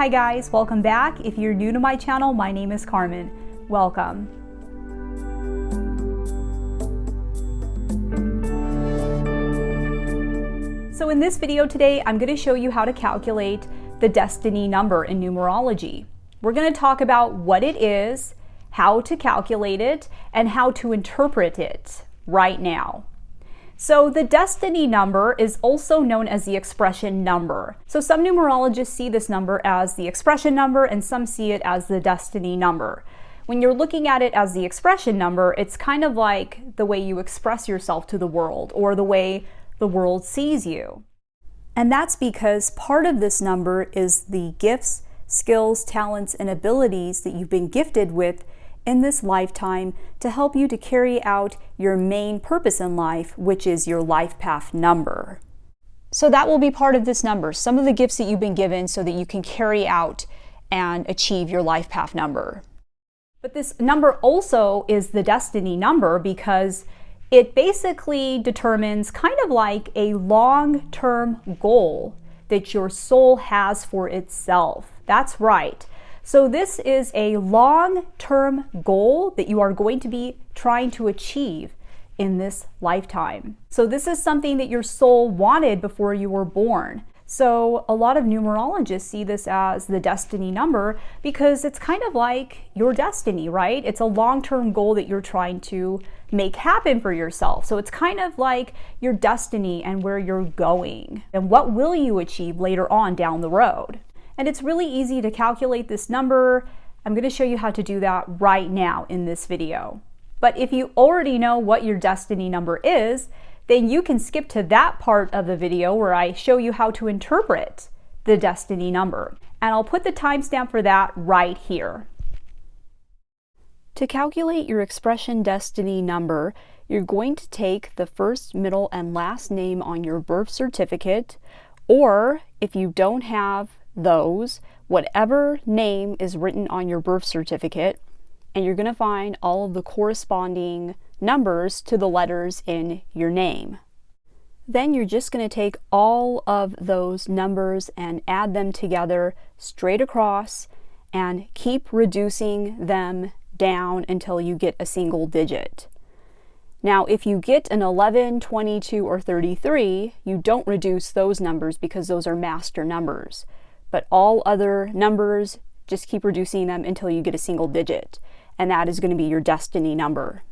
Hi guys, welcome back. If you're new to my channel, my name is Carmen. Welcome. So in this video today, I'm going to show you how to calculate the destiny number in numerology. We're going to talk about what it is, how to calculate it, and how to interpret it right now. So the destiny number is also known as the expression number. So some numerologists see this number as the expression number and some see it as the destiny number. When you're looking at it as the expression number, it's kind of like the way you express yourself to the world or the way the world sees you. And that's because part of this number is the gifts, skills, talents, and abilities that you've been gifted with in this lifetime to help you to carry out your main purpose in life, which is your life path number. So that will be part of this number, some of the gifts that you've been given so that you can carry out and achieve your life path number. But this number also is the destiny number because it basically determines kind of like a long-term goal that your soul has for itself. That's right. So this is a long-term goal that you are going to be trying to achieve in this lifetime. So this is something that your soul wanted before you were born. So a lot of numerologists see this as the destiny number because it's kind of like your destiny, right? It's a long-term goal that you're trying to make happen for yourself. So it's kind of like your destiny and where you're going and what will you achieve later on down the road. And it's really easy to calculate this number. I'm going to show you how to do that right now in this video. But if you already know what your destiny number is, then you can skip to that part of the video where I show you how to interpret the destiny number. And I'll put the timestamp for that right here. To calculate your expression destiny number, you're going to take the first, middle, and last name on your birth certificate, or if you don't have those, whatever name is written on your birth certificate, and you're going to find all of the corresponding numbers to the letters in your name. Then you're just going to take all of those numbers and add them together straight across and keep reducing them down until you get a single digit. Now, if you get an 11, 22, or 33, you don't reduce those numbers because those are master numbers. But all other numbers, just keep reducing them until you get a single digit. And that is going to be your destiny number.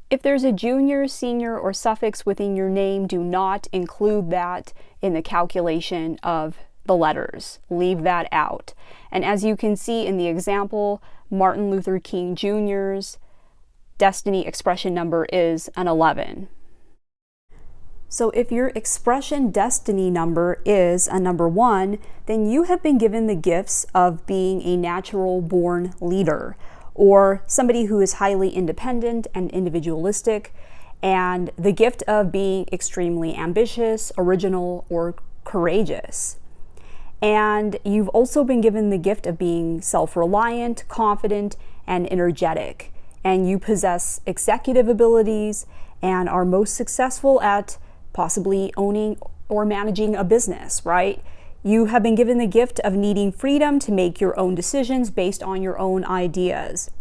If there's a junior, senior, or suffix within your name, do not include that in the calculation of the letters. Leave that out. And as you can see in the example, Martin Luther King Jr.'s destiny expression number is an 11. So if your expression destiny number is a number 1, then you have been given the gifts of being a natural born leader, or somebody who is highly independent and individualistic, and the gift of being extremely ambitious, original, or courageous. And you've also been given the gift of being self-reliant, confident, and energetic. And you possess executive abilities and are most successful at possibly owning or managing a business, right? You have been given the gift of needing freedom to make your own decisions based on your own ideas.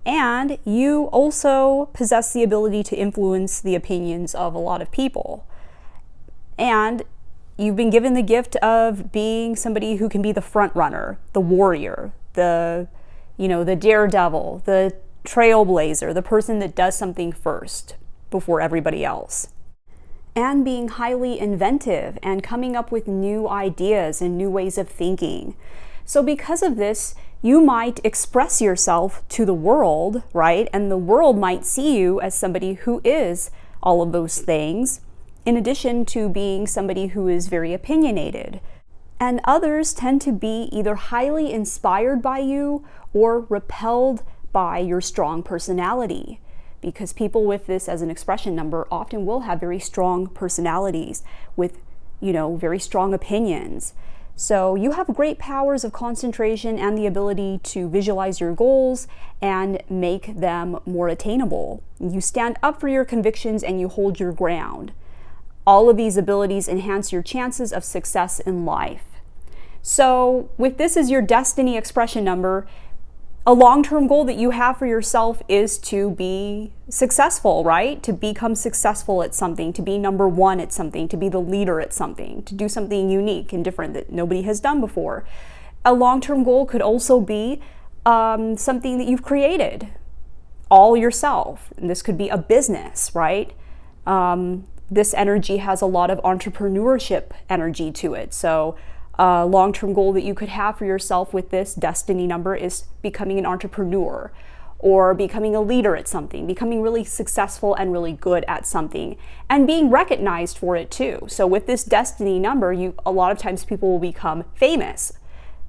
And you also possess the ability to influence the opinions of a lot of people. And you've been given the gift of being somebody who can be the front runner, the warrior, the daredevil, the trailblazer, the person that does something first before everybody else. And being highly inventive and coming up with new ideas and new ways of thinking. So because of this, you might express yourself to the world, right? And the world might see you as somebody who is all of those things, in addition to being somebody who is very opinionated. And others tend to be either highly inspired by you or repelled by your strong personality. Because people with this as an expression number often will have very strong personalities with, very strong opinions. So you have great powers of concentration and the ability to visualize your goals and make them more attainable. You stand up for your convictions and you hold your ground. All of these abilities enhance your chances of success in life. So with this as your destiny expression number, a long-term goal that you have for yourself is to be successful, right? To become successful at something, to be number one at something, to be the leader at something, to do something unique and different that nobody has done before. A long-term goal could also be something that you've created all yourself. And this could be a business, right? This energy has a lot of entrepreneurship energy to it. So a long-term goal that you could have for yourself with this destiny number is becoming an entrepreneur, or becoming a leader at something, becoming really successful and really good at something, and being recognized for it too. So with this destiny number, a lot of times people will become famous,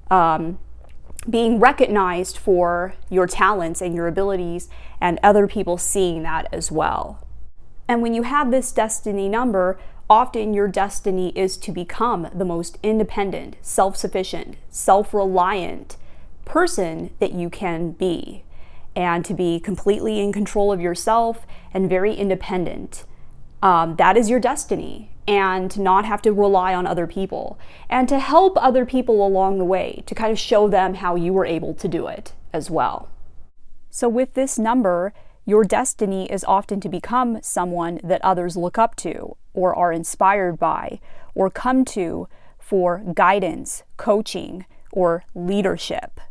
being recognized for your talents and your abilities, and other people seeing that as well. And when you have this destiny number, often your destiny is to become the most independent, self-sufficient, self-reliant person that you can be, and to be completely in control of yourself and very independent. That is your destiny, and to not have to rely on other people, and to help other people along the way, to kind of show them how you were able to do it as well. So with this number, your destiny is often to become someone that others look up to, or are inspired by, or come to for guidance, coaching, or leadership.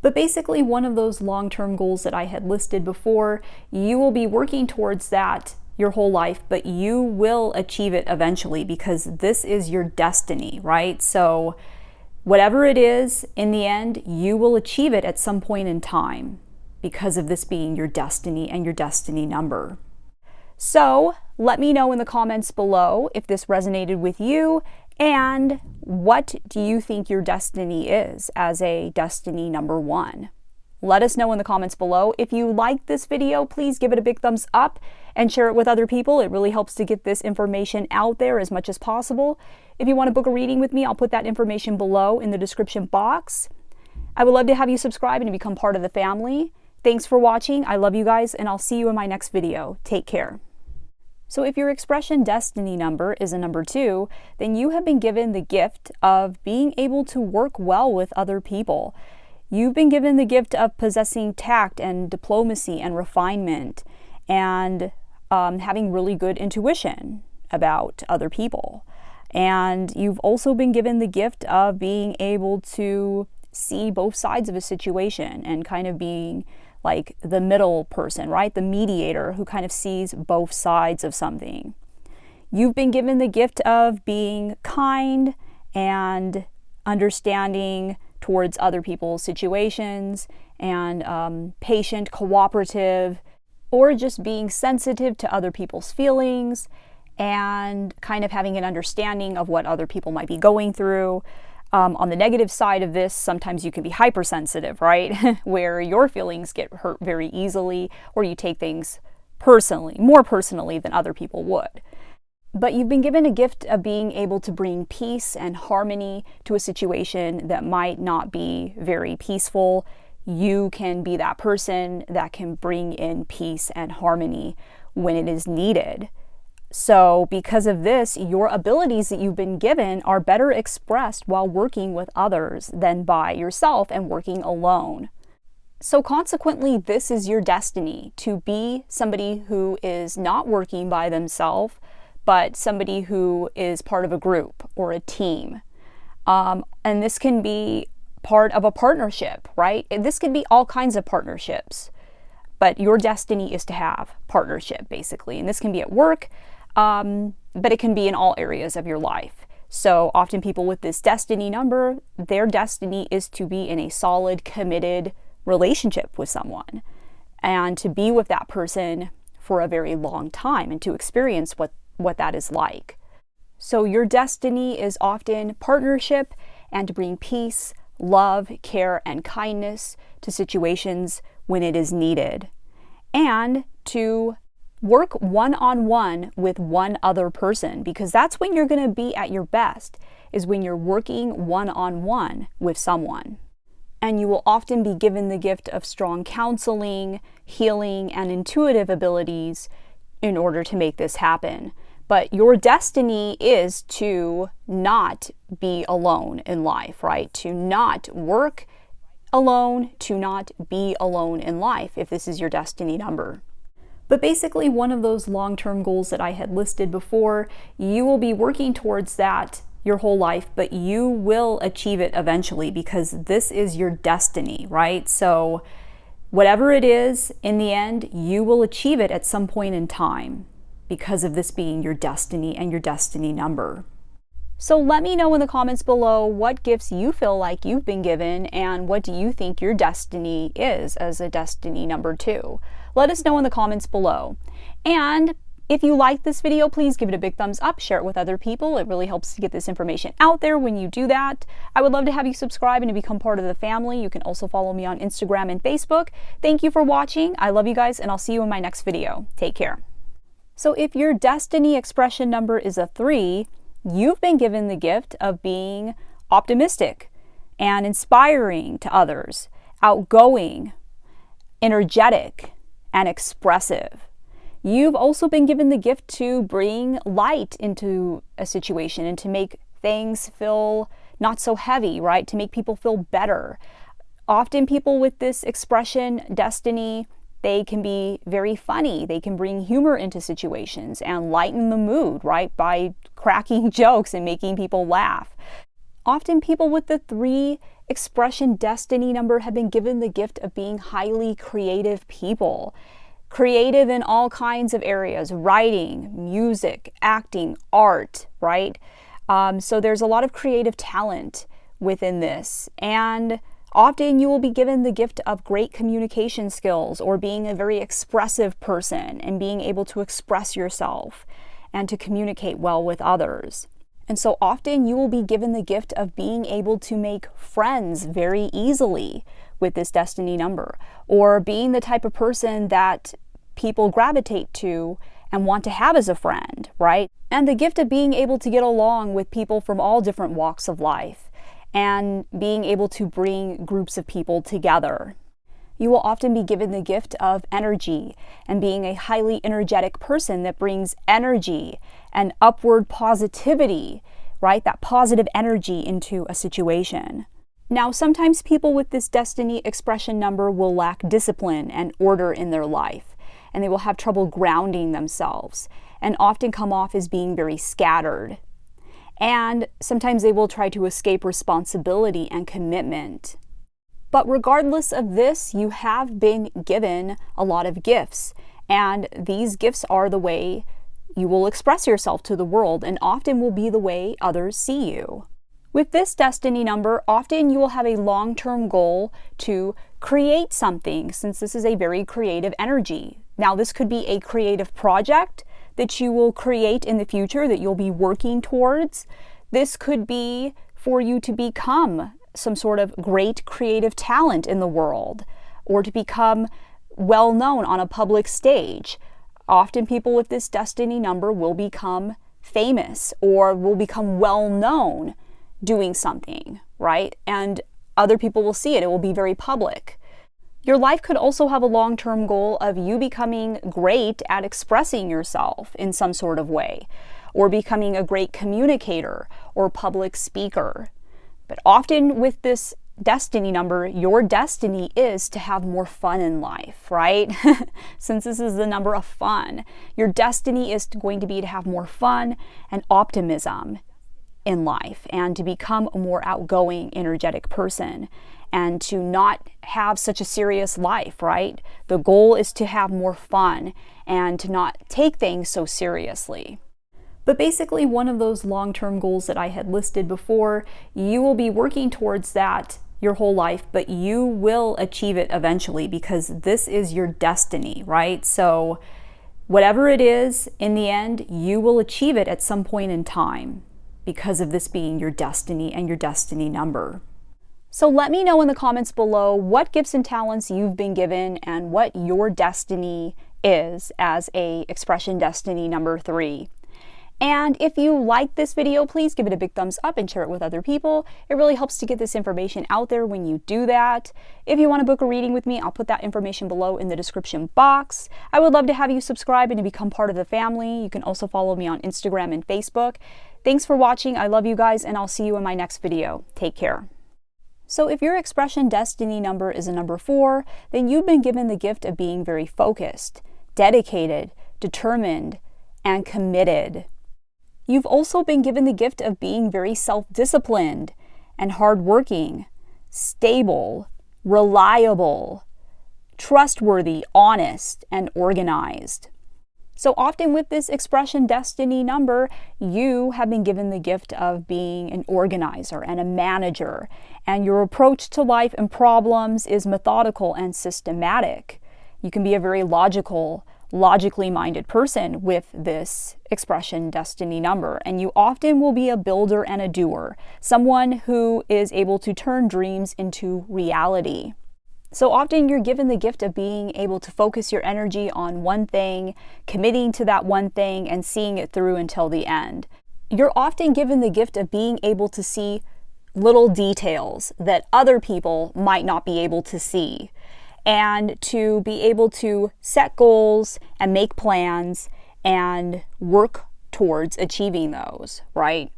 But basically, one of those long-term goals that I had listed before, you will be working towards that your whole life, but you will achieve it eventually, because this is your destiny, right? So whatever it is, in the end, you will achieve it at some point in time, because of this being your destiny and your destiny number. So let me know in the comments below if this resonated with you, and what do you think your destiny is as a destiny number one? Let us know in the comments below. If you liked this video, please give it a big thumbs up and share it with other people. It really helps to get this information out there as much as possible. If you want to book a reading with me, I'll put that information below in the description box. I would love to have you subscribe and become part of the family. Thanks for watching. I love you guys, and I'll see you in my next video. Take care. So if your expression destiny number is a number 2, then you have been given the gift of being able to work well with other people. You've been given the gift of possessing tact and diplomacy and refinement, and having really good intuition about other people. And you've also been given the gift of being able to see both sides of a situation, and kind of being like the middle person, right? The mediator who kind of sees both sides of something. You've been given the gift of being kind and understanding towards other people's situations, and patient, cooperative, or just being sensitive to other people's feelings, and kind of having an understanding of what other people might be going through. On the negative side of this, sometimes you can be hypersensitive, right? Where your feelings get hurt very easily, or you take things personally, more personally than other people would. But you've been given a gift of being able to bring peace and harmony to a situation that might not be very peaceful. You can be that person that can bring in peace and harmony when it is needed. So because of this, your abilities that you've been given are better expressed while working with others than by yourself and working alone. So consequently, this is your destiny, to be somebody who is not working by themselves, but somebody who is part of a group or a team. And this can be part of a partnership, right? This can be all kinds of partnerships, but your destiny is to have partnership, basically. And this can be at work, but it can be in all areas of your life. So often people with this destiny number, their destiny is to be in a solid, committed relationship with someone, and to be with that person for a very long time, and to experience what that is like. So your destiny is often partnership, and to bring peace, love, care, and kindness to situations when it is needed, and to work one-on-one with one other person, because that's when you're going to be at your best, is when you're working one-on-one with someone. And you will often be given the gift of strong counseling, healing, and intuitive abilities in order to make this happen. But your destiny is to not be alone in life, right? To not work alone, to not be alone in life, if this is your destiny number. But basically, one of those long-term goals that I had listed before, you will be working towards that your whole life, but you will achieve it eventually because this is your destiny, right? So whatever it is, in the end, you will achieve it at some point in time because of this being your destiny and your destiny number. So let me know in the comments below what gifts you feel like you've been given and what do you think your destiny is as a destiny number 2. Let us know in the comments below. And if you like this video, please give it a big thumbs up, share it with other people. It really helps to get this information out there when you do that. I would love to have you subscribe and to become part of the family. You can also follow me on Instagram and Facebook. Thank you for watching. I love you guys, and I'll see you in my next video. Take care. So if your destiny expression number is a 3, you've been given the gift of being optimistic and inspiring to others, outgoing, energetic, and expressive. You've also been given the gift to bring light into a situation and to make things feel not so heavy, right? To make people feel better. Often people with this expression, destiny, they can be very funny. They can bring humor into situations and lighten the mood, right? By cracking jokes and making people laugh. Often people with the 3 expression destiny number have been given the gift of being highly creative people. Creative in all kinds of areas, writing, music, acting, art, right? So there's a lot of creative talent within this. And often you will be given the gift of great communication skills or being a very expressive person and being able to express yourself and to communicate well with others. And so often you will be given the gift of being able to make friends very easily with this destiny number, or being the type of person that people gravitate to and want to have as a friend, right? And the gift of being able to get along with people from all different walks of life and being able to bring groups of people together. You will often be given the gift of energy and being a highly energetic person that brings energy and upward positivity, right? That positive energy into a situation. Now, sometimes people with this destiny expression number will lack discipline and order in their life, and they will have trouble grounding themselves and often come off as being very scattered. And sometimes they will try to escape responsibility and commitment. But regardless of this, you have been given a lot of gifts, and these gifts are the way you will express yourself to the world and often will be the way others see you. With this destiny number, often you will have a long-term goal to create something, since this is a very creative energy. Now, this could be a creative project that you will create in the future that you'll be working towards. This could be for you to become some sort of great creative talent in the world, or to become well known on a public stage. Often people with this destiny number will become famous or will become well known doing something, right? And other people will see it. It will be very public. Your life could also have a long-term goal of you becoming great at expressing yourself in some sort of way, or becoming a great communicator or public speaker. But often with this destiny number, your destiny is to have more fun in life, right? Since this is the number of fun, your destiny is going to be to have more fun and optimism in life, and to become a more outgoing, energetic person, and to not have such a serious life, right? The goal is to have more fun and to not take things so seriously. But basically, one of those long-term goals that I had listed before, you will be working towards that your whole life, but you will achieve it eventually because this is your destiny, right? So whatever it is, in the end, you will achieve it at some point in time because of this being your destiny and your destiny number. So let me know in the comments below what gifts and talents you've been given and what your destiny is as a expression destiny number 3. And if you like this video, please give it a big thumbs up and share it with other people. It really helps to get this information out there when you do that. If you want to book a reading with me, I'll put that information below in the description box. I would love to have you subscribe and to become part of the family. You can also follow me on Instagram and Facebook. Thanks for watching. I love you guys, and I'll see you in my next video. Take care. So if your expression destiny number is a number 4, then you've been given the gift of being very focused, dedicated, determined, and committed. You've also been given the gift of being very self-disciplined and hardworking, stable, reliable, trustworthy, honest, and organized. So often with this expression destiny number, you have been given the gift of being an organizer and a manager, and your approach to life and problems is methodical and systematic. You can be a very logically minded person with this expression destiny number, and you often will be a builder and a doer, someone who is able to turn dreams into reality. So often you're given the gift of being able to focus your energy on one thing, committing to that one thing, and seeing it through until the end. You're often given the gift of being able to see little details that other people might not be able to see, and to be able to set goals and make plans and work towards achieving those, right?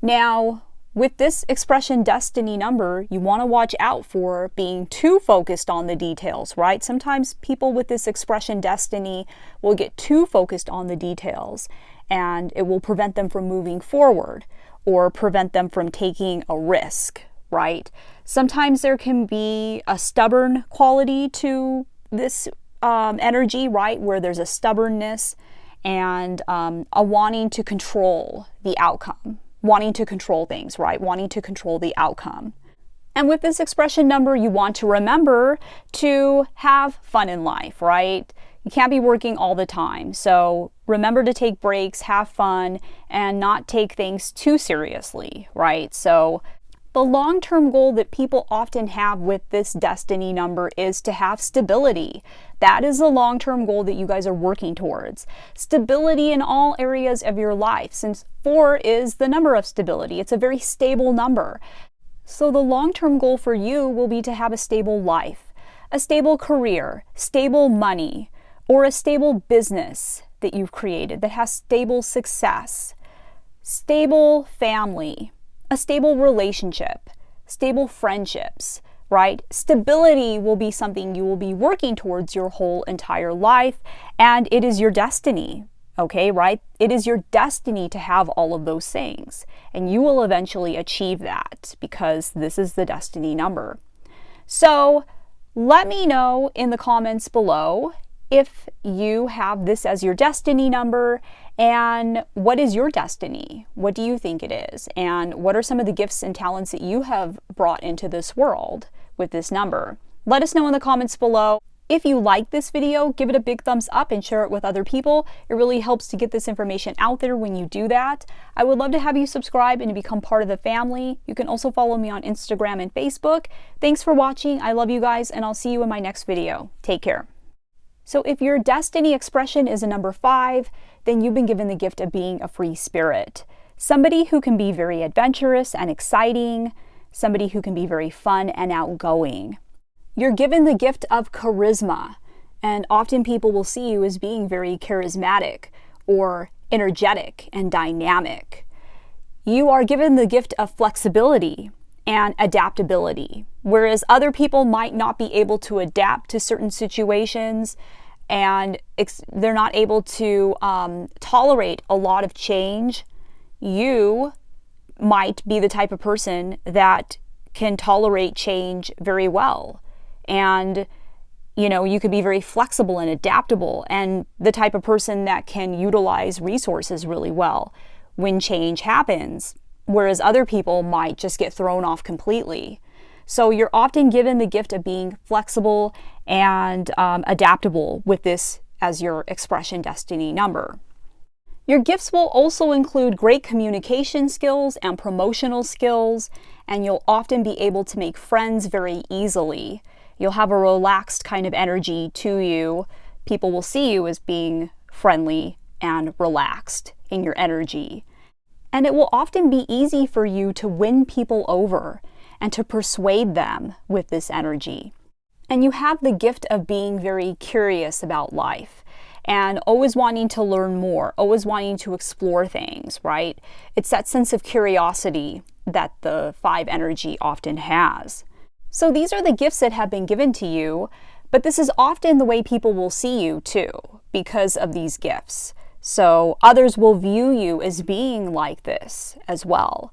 Now, with this expression destiny number, you want to watch out for being too focused on the details, right? Sometimes people with this expression destiny will get too focused on the details, and it will prevent them from moving forward or prevent them from taking a risk, right? Sometimes there can be a stubborn quality to this energy, right? Where there's a stubbornness and a wanting to control the outcome. Wanting to control things, right? Wanting to control the outcome. And with this expression number, you want to remember to have fun in life, right? You can't be working all the time. So remember to take breaks, have fun, and not take things too seriously, right? So the long-term goal that people often have with this destiny number is to have stability. That is the long-term goal that you guys are working towards. Stability in all areas of your life, since 4 is the number of stability. It's a very stable number. So the long-term goal for you will be to have a stable life, a stable career, stable money, or a stable business that you've created that has stable success, stable family, a stable relationship, stable friendships, right? Stability will be something you will be working towards your whole entire life, and it is your destiny, okay, right? It is your destiny to have all of those things, and you will eventually achieve that because this is the destiny number. So let me know in the comments below if you have this as your destiny number, and what is your destiny? What do you think it is? And what are some of the gifts and talents that you have brought into this world with this number? Let us know in the comments below. If you like this video, give it a big thumbs up and share it with other people. It really helps to get this information out there when you do that. I would love to have you subscribe and to become part of the family. You can also follow me on Instagram and Facebook. Thanks for watching. I love you guys, and I'll see you in my next video. Take care. So if your destiny expression is a number 5, then you've been given the gift of being a free spirit. Somebody who can be very adventurous and exciting, somebody who can be very fun and outgoing. You're given the gift of charisma, and often people will see you as being very charismatic or energetic and dynamic. You are given the gift of flexibility and adaptability, whereas other people might not be able to adapt to certain situations, and they're not able to tolerate a lot of change. You might be the type of person that can tolerate change very well, and you could be very flexible and adaptable, and the type of person that can utilize resources really well when change happens, whereas other people might just get thrown off completely. So you're often given the gift of being flexible and adaptable with this as your expression destiny number. Your gifts will also include great communication skills and promotional skills, and you'll often be able to make friends very easily. You'll have a relaxed kind of energy to you. People will see you as being friendly and relaxed in your energy. And it will often be easy for you to win people over and to persuade them with this energy. And you have the gift of being very curious about life and always wanting to learn more, always wanting to explore things, right? It's that sense of curiosity that the 5 energy often has. So these are the gifts that have been given to you, but this is often the way people will see you too, because of these gifts. So others will view you as being like this as well.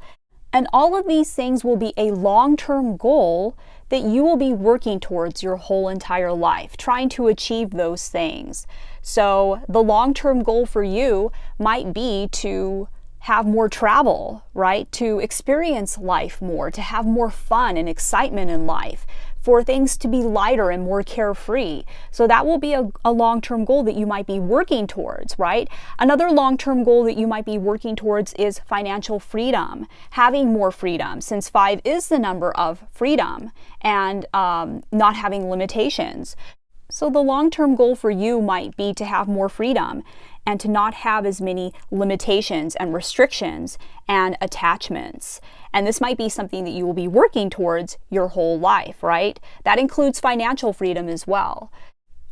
And all of these things will be a long-term goal that you will be working towards your whole entire life, trying to achieve those things. So the long-term goal for you might be to have more travel, right? To experience life more, to have more fun and excitement in life, for things to be lighter and more carefree. So that will be a long-term goal that you might be working towards, right? Another long-term goal that you might be working towards is financial freedom, having more freedom, since 5 is the number of freedom and not having limitations. So the long-term goal for you might be to have more freedom and to not have as many limitations and restrictions and attachments. And this might be something that you will be working towards your whole life, right? That includes financial freedom as well.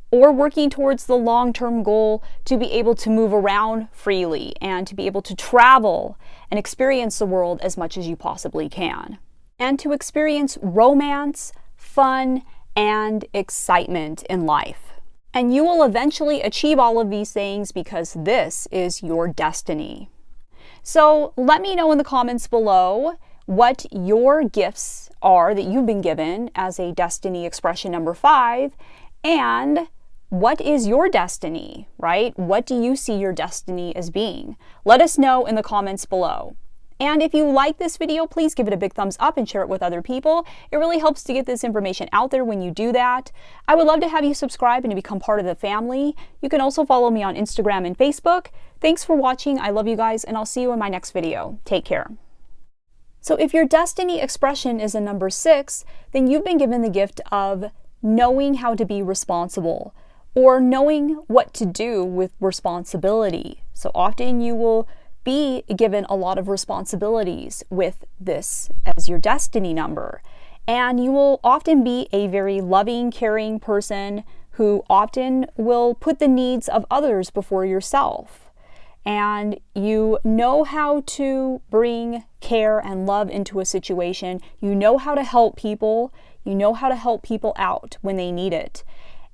Or working towards the long-term goal to be able to move around freely and to be able to travel and experience the world as much as you possibly can. And to experience romance, fun, and excitement in life. And you will eventually achieve all of these things because this is your destiny. So let me know in the comments below what your gifts are that you've been given as a destiny expression number 5, and what is your destiny, right? What do you see your destiny as being? Let us know in the comments below. And if you like this video, please give it a big thumbs up and share it with other people. It really helps to get this information out there when you do that. I would love to have you subscribe and to become part of the family. You can also follow me on Instagram and Facebook. Thanks for watching. I love you guys, and I'll see you in my next video. Take care. So if your destiny expression is a number 6, then you've been given the gift of knowing how to be responsible, or knowing what to do with responsibility. So often you will be given a lot of responsibilities with this as your destiny number. And you will often be a very loving, caring person who often will put the needs of others before yourself. And you know how to bring care and love into a situation. You know how to help people. You know how to help people out when they need it.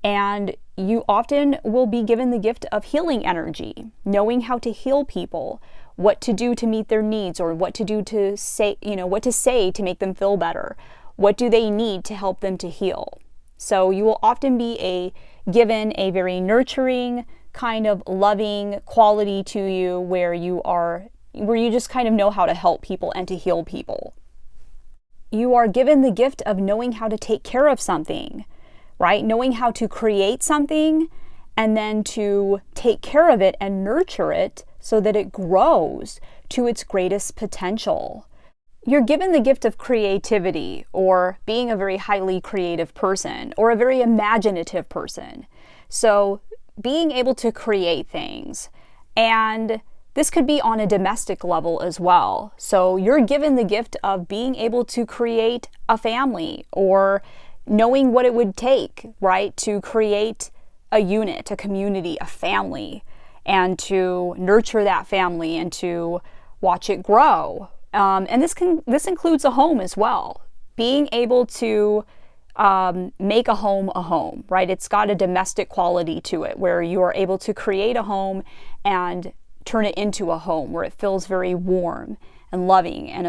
And you often will be given the gift of healing energy, knowing how to heal people, what to do to meet their needs, or what to do to say, what to say to make them feel better. What do they need to help them to heal? So you will often be given a very nurturing, kind of loving quality to you where you just kind of know how to help people and to heal people. You are given the gift of knowing how to take care of something, right? Knowing how to create something and then to take care of it and nurture it so that it grows to its greatest potential. You're given the gift of creativity, or being a very highly creative person, or a very imaginative person. So being able to create things, and this could be on a domestic level as well. So you're given the gift of being able to create a family, or knowing what it would take, right, to create a unit, a community, a family, and to nurture that family and to watch it grow. And this includes a home as well. Being able to make a home, right? It's got a domestic quality to it where you are able to create a home and turn it into a home where it feels very warm and loving and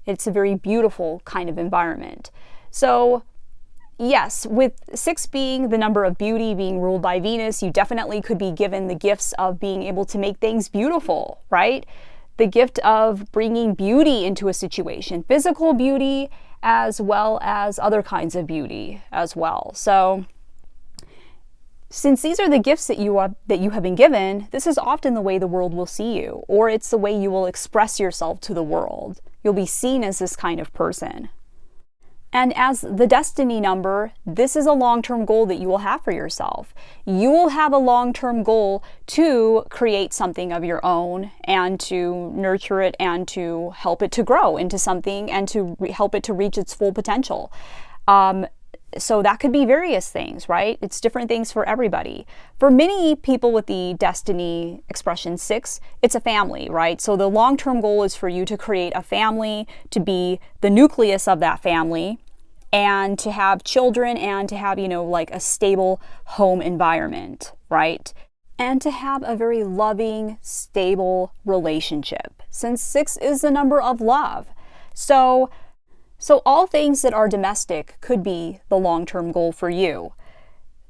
it's a very beautiful kind of environment. So yes, with 6 being the number of beauty, being ruled by Venus, you definitely could be given the gifts of being able to make things beautiful, right? The gift of bringing beauty into a situation, physical beauty as well as other kinds of beauty as well. So since these are the gifts that you have been given, this is often the way the world will see you, or it's the way you will express yourself to the world. You'll be seen as this kind of person. And as the destiny number, this is a long-term goal that you will have for yourself. You will have a long-term goal to create something of your own and to nurture it and to help it to grow into something and to help it to reach its full potential. So that could be various things, right? It's different things for everybody. For many people with the destiny expression 6, it's a family, right? So the long-term goal is for you to create a family, to be the nucleus of that family, and to have children and to have, like a stable home environment, right? And to have a very loving, stable relationship, since 6 is the number of love. So all things that are domestic could be the long-term goal for you.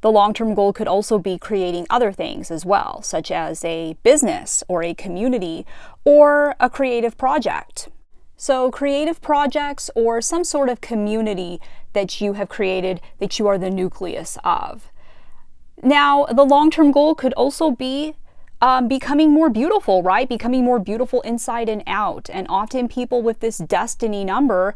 The long-term goal could also be creating other things as well, such as a business or a community or a creative project. So creative projects or some sort of community that you have created that you are the nucleus of. Now, the long-term goal could also be becoming more beautiful, right? Becoming more beautiful inside and out. And often people with this destiny number,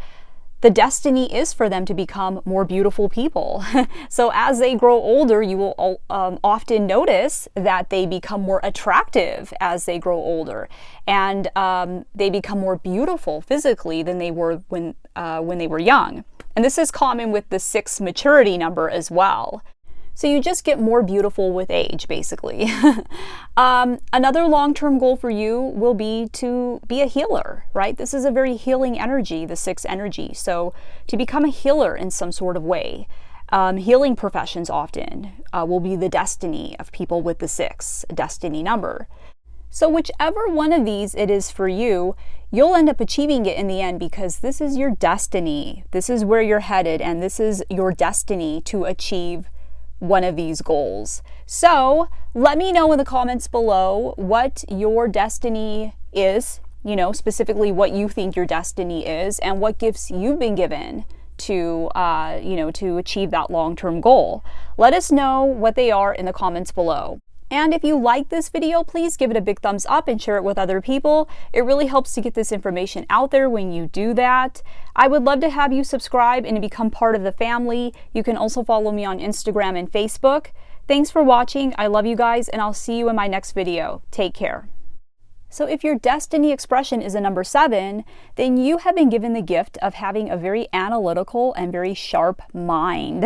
the destiny is for them to become more beautiful people. So as they grow older, you will often notice that they become more attractive as they grow older, and they become more beautiful physically than they were when they were young. And this is common with the 6 maturity number as well. So you just get more beautiful with age, basically. Another long-term goal for you will be to be a healer, right? This is a very healing energy, the 6 energy. So to become a healer in some sort of way. Healing professions often will be the destiny of people with the 6 destiny number. So whichever one of these it is for you, you'll end up achieving it in the end, because this is your destiny. This is where you're headed, and this is your destiny to achieve one of these goals. So let me know in the comments below what your destiny is, specifically what you think your destiny is and what gifts you've been given to, to achieve that long-term goal. Let us know what they are in the comments below. And if you like this video, please give it a big thumbs up and share it with other people. It really helps to get this information out there when you do that. I would love to have you subscribe and become part of the family. You can also follow me on Instagram and Facebook. Thanks for watching. I love you guys, and I'll see you in my next video. Take care. So if your destiny expression is a number 7, then you have been given the gift of having a very analytical and very sharp mind.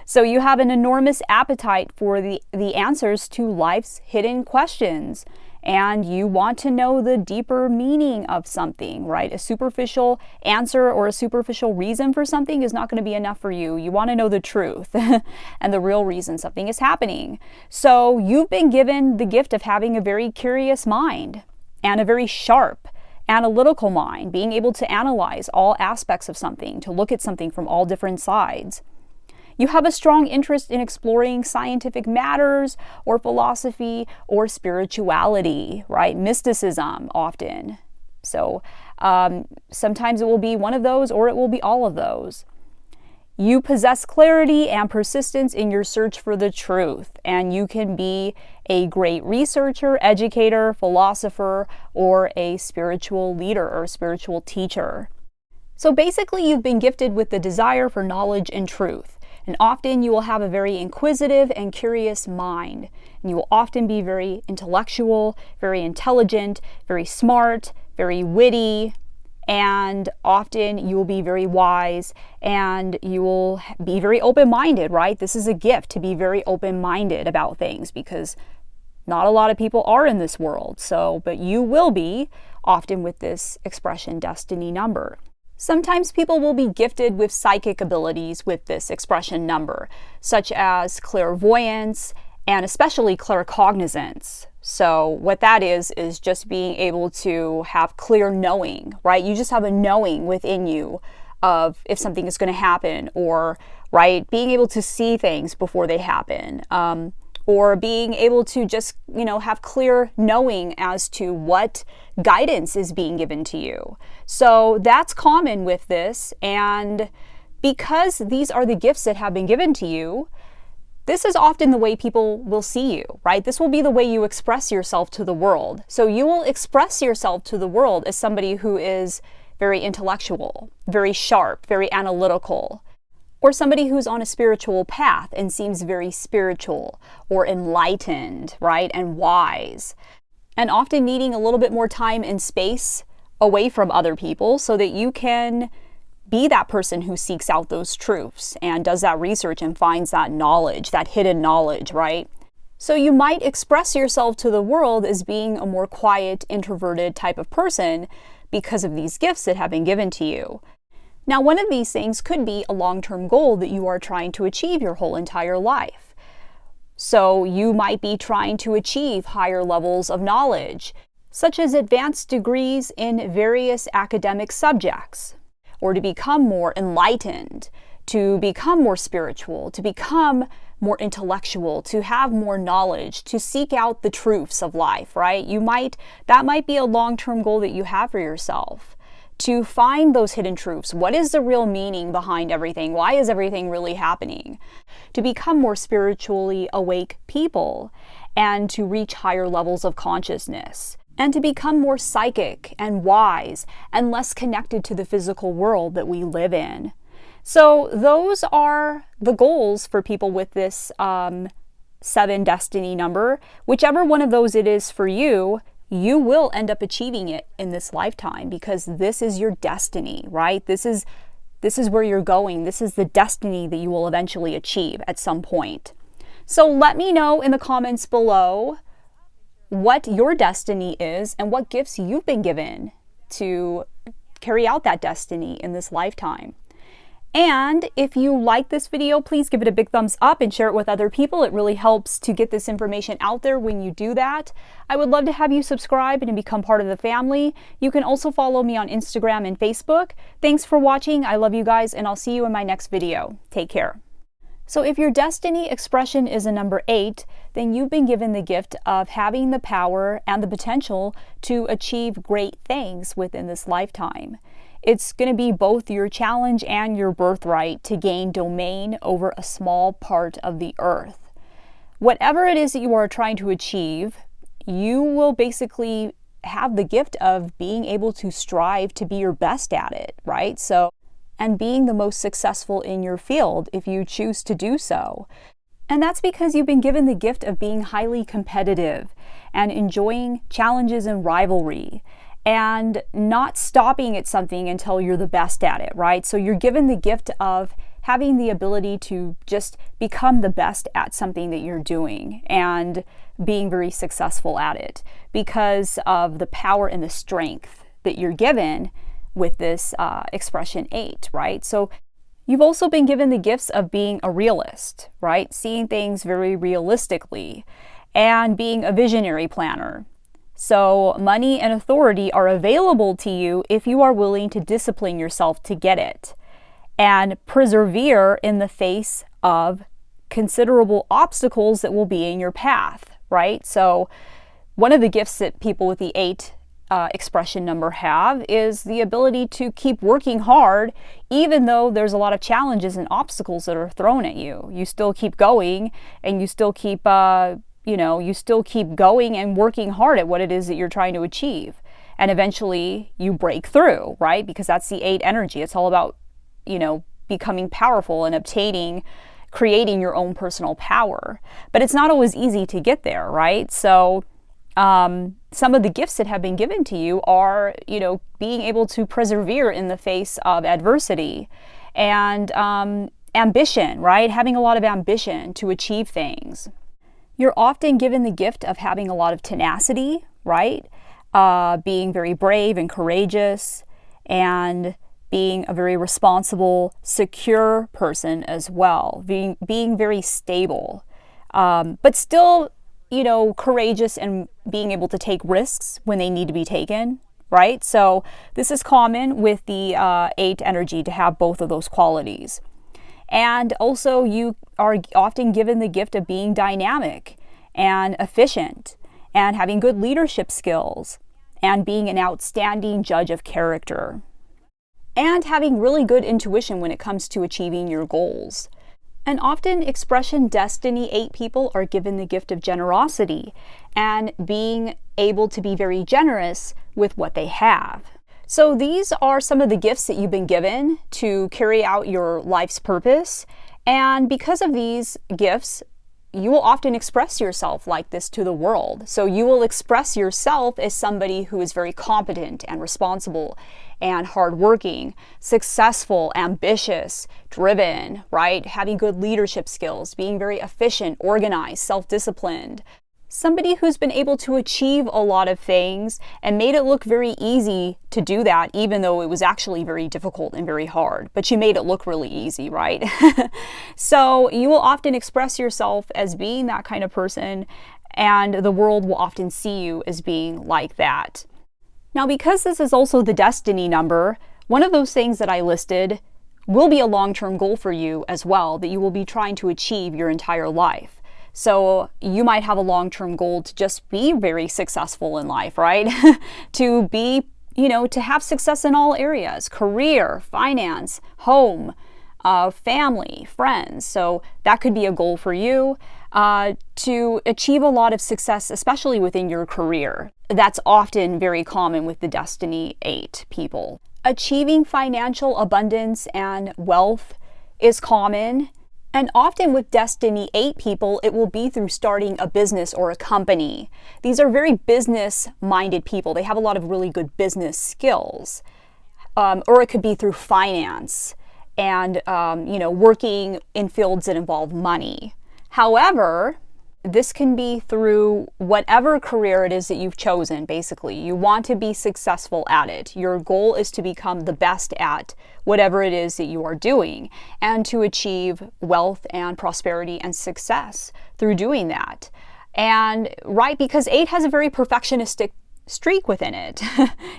So you have an enormous appetite for the answers to life's hidden questions. And you want to know the deeper meaning of something, right? A superficial answer or a superficial reason for something is not going to be enough for you. You want to know the truth and the real reason something is happening. So you've been given the gift of having a very curious mind and a very sharp, analytical mind, being able to analyze all aspects of something, to look at something from all different sides. You have a strong interest in exploring scientific matters or philosophy or spirituality, right? Mysticism often. So sometimes it will be one of those or it will be all of those. You possess clarity and persistence in your search for the truth, and you can be a great researcher, educator, philosopher, or a spiritual leader or spiritual teacher. So basically, you've been gifted with the desire for knowledge and truth. And often you will have a very inquisitive and curious mind. And you will often be very intellectual, very intelligent, very smart, very witty, and often you will be very wise, and you will be very open-minded, right? This is a gift, to be very open-minded about things, because not a lot of people are in this world. But you will be often with this expression destiny number. Sometimes people will be gifted with psychic abilities with this expression number, such as clairvoyance and especially claircognizance. So what that is just being able to have clear knowing, right? You just have a knowing within you of if something is going to happen, or, right, being able to see things before they happen. Or being able to just, have clear knowing as to what guidance is being given to you. So that's common with this. And because these are the gifts that have been given to you, this is often the way people will see you, right? This will be the way you express yourself to the world. So you will express yourself to the world as somebody who is very intellectual, very sharp, very analytical. Or somebody who's on a spiritual path and seems very spiritual or enlightened, right, and wise. And often needing a little bit more time and space away from other people so that you can be that person who seeks out those truths and does that research and finds that knowledge, that hidden knowledge, right? So you might express yourself to the world as being a more quiet, introverted type of person because of these gifts that have been given to you. Now, one of these things could be a long-term goal that you are trying to achieve your whole entire life. So you might be trying to achieve higher levels of knowledge, such as advanced degrees in various academic subjects, or to become more enlightened, to become more spiritual, to become more intellectual, to have more knowledge, to seek out the truths of life, right? That might be a long-term goal that you have for yourself. To find those hidden truths. What is the real meaning behind everything? Why is everything really happening? To become more spiritually awake people and to reach higher levels of consciousness and to become more psychic and wise and less connected to the physical world that we live in. So those are the goals for people with this 7 destiny number. Whichever one of those it is for you, you will end up achieving it in this lifetime because this is your destiny, right? This is where you're going. This is the destiny that you will eventually achieve at some point. So let me know in the comments below what your destiny is and what gifts you've been given to carry out that destiny in this lifetime. And if you like this video, please give it a big thumbs up and share it with other people. It really helps to get this information out there when you do that. I would love to have you subscribe and become part of the family. You can also follow me on Instagram and Facebook. Thanks for watching. I love you guys, and I'll see you in my next video. Take care. So if your destiny expression is a number 8, then you've been given the gift of having the power and the potential to achieve great things within this lifetime. It's going to be both your challenge and your birthright to gain domain over a small part of the earth. Whatever it is that you are trying to achieve, you will basically have the gift of being able to strive to be your best at it, right? And being the most successful in your field if you choose to do so. And that's because you've been given the gift of being highly competitive and enjoying challenges and rivalry, and not stopping at something until you're the best at it, right? So you're given the gift of having the ability to just become the best at something that you're doing and being very successful at it because of the power and the strength that you're given with this expression 8, right? So you've also been given the gifts of being a realist, right? Seeing things very realistically and being a visionary planner. So money and authority are available to you if you are willing to discipline yourself to get it and persevere in the face of considerable obstacles that will be in your path, right? So one of the gifts that people with the 8 expression number have is the ability to keep working hard even though there's a lot of challenges and obstacles that are thrown at you. You still keep going and you still keep you still keep going and working hard at what it is that you're trying to achieve. And eventually you break through, right? Because that's the 8 energy. It's all about, becoming powerful and creating your own personal power. But it's not always easy to get there, right? So some of the gifts that have been given to you are, being able to persevere in the face of adversity and ambition, right? Having a lot of ambition to achieve things. You're often given the gift of having a lot of tenacity, right? Being very brave and courageous and being a very responsible, secure person as well. Being very stable, but still, courageous and being able to take risks when they need to be taken, right? So this is common with the 8 energy to have both of those qualities. And also you are often given the gift of being dynamic and efficient and having good leadership skills and being an outstanding judge of character and having really good intuition when it comes to achieving your goals. And often expression destiny 8 people are given the gift of generosity and being able to be very generous with what they have. So these are some of the gifts that you've been given to carry out your life's purpose. And because of these gifts, you will often express yourself like this to the world. So you will express yourself as somebody who is very competent and responsible and hardworking, successful, ambitious, driven, right? Having good leadership skills, being very efficient, organized, self-disciplined. Somebody who's been able to achieve a lot of things and made it look very easy to do that, even though it was actually very difficult and very hard. But you made it look really easy, right? So you will often express yourself as being that kind of person, and the world will often see you as being like that. Now, because this is also the destiny number, one of those things that I listed will be a long-term goal for you as well, that you will be trying to achieve your entire life. So you might have a long-term goal to just be very successful in life, right? To be, to have success in all areas, career, finance, home, family, friends. So that could be a goal for you, to achieve a lot of success, especially within your career. That's often very common with the Destiny 8 people. Achieving financial abundance and wealth is common. And often with Destiny 8 people, it will be through starting a business or a company. These are very business-minded people. They have a lot of really good business skills. Or it could be through finance and, working in fields that involve money. However, this can be through whatever career it is that you've chosen, basically. You want to be successful at it. Your goal is to become the best at whatever it is that you are doing and to achieve wealth and prosperity and success through doing that. And right, because 8 has a very perfectionistic streak within it.